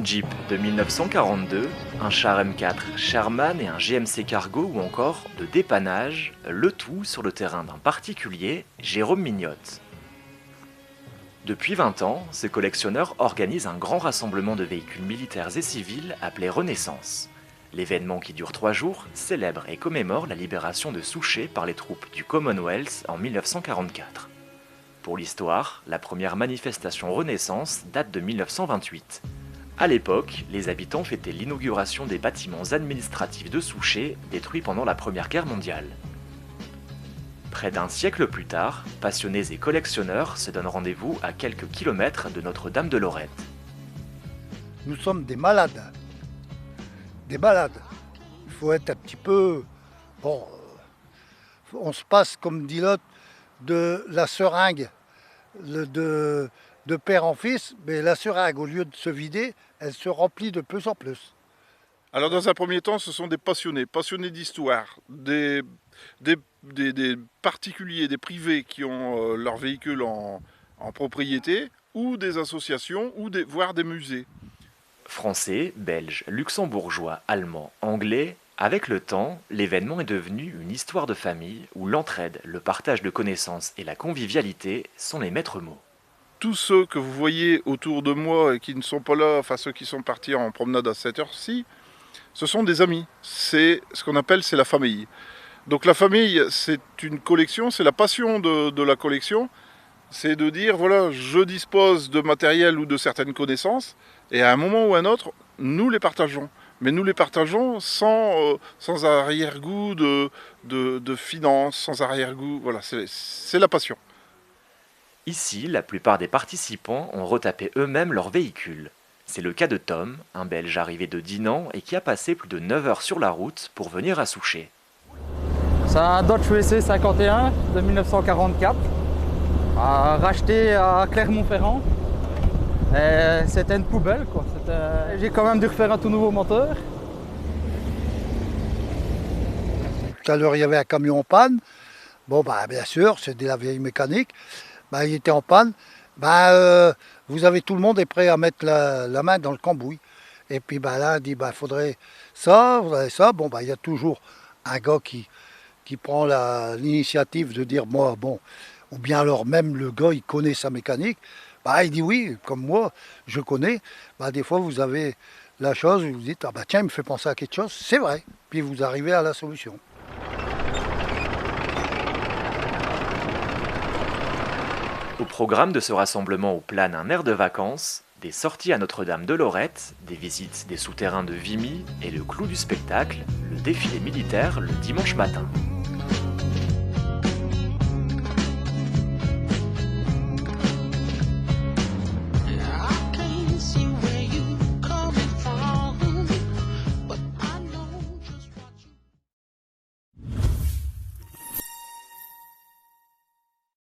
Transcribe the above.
Jeep de 1942, un char M4 Sherman et un GMC Cargo ou encore de dépannage, le tout sur le terrain d'un particulier, Jérôme Mignotte. Depuis 20 ans, ce collectionneur organise un grand rassemblement de véhicules militaires et civils appelé Renaissance. L'événement qui dure 3 jours célèbre et commémore la libération de Souchet par les troupes du Commonwealth en 1944. Pour l'histoire, la première manifestation Renaissance date de 1928. À l'époque, les habitants fêtaient l'inauguration des bâtiments administratifs de Souchet détruits pendant la Première Guerre mondiale. Près d'un siècle plus tard, passionnés et collectionneurs se donnent rendez-vous à quelques kilomètres de Notre-Dame de Lorette. Nous sommes des malades. Des malades. Il faut être un petit peu... Bon, on se passe, comme dit l'autre, de la seringue de père en fils, mais la seringue, au lieu de se vider, elle se remplit de plus en plus. Alors dans un premier temps, ce sont des passionnés d'histoire, des particuliers, des privés qui ont leur véhicule en propriété, ou des associations, voire des musées. Français, belges, luxembourgeois, allemands, anglais, avec le temps, l'événement est devenu une histoire de famille où l'entraide, le partage de connaissances et la convivialité sont les maîtres mots. Tous ceux que vous voyez autour de moi et qui ne sont pas là, enfin ceux qui sont partis en promenade à cette heure-ci, ce sont des amis. C'est ce qu'on appelle, c'est la famille. Donc la famille, c'est une collection, c'est la passion de la collection. C'est de dire, voilà, je dispose de matériel ou de certaines connaissances, et à un moment ou à un autre, nous les partageons. Mais nous les partageons sans arrière-goût de finance, sans arrière-goût, voilà, c'est la passion. Ici, la plupart des participants ont retapé eux-mêmes leur véhicule. C'est le cas de Tom, un Belge arrivé de Dinan et qui a passé plus de 9 heures sur la route pour venir à Souchet. C'est un Dodge VC 51 de 1944, racheté à Clermont-Ferrand. C'était une poubelle, quoi. J'ai quand même dû refaire un tout nouveau moteur. Tout à l'heure, il y avait un camion en panne. Bon, bah, bien sûr, c'est de la vieille mécanique. Bah, il était en panne. Bah, vous avez tout le monde est prêt à mettre la main dans le cambouis. Et puis bah, là, il dit, bah, faudrait ça, faudrait ça. Bon, bah, il y a toujours un gars qui prend l'initiative de dire, moi, bon, ou bien alors même le gars, il connaît sa mécanique. Bah, il dit oui, comme moi, je connais. Bah, des fois, vous avez la chose, vous vous dites, ah bah tiens, il me fait penser à quelque chose, c'est vrai. Puis vous arrivez à la solution. Au programme de ce rassemblement où plane un air de vacances, des sorties à Notre-Dame de Lorette, des visites des souterrains de Vimy et le clou du spectacle, le défilé militaire le dimanche matin.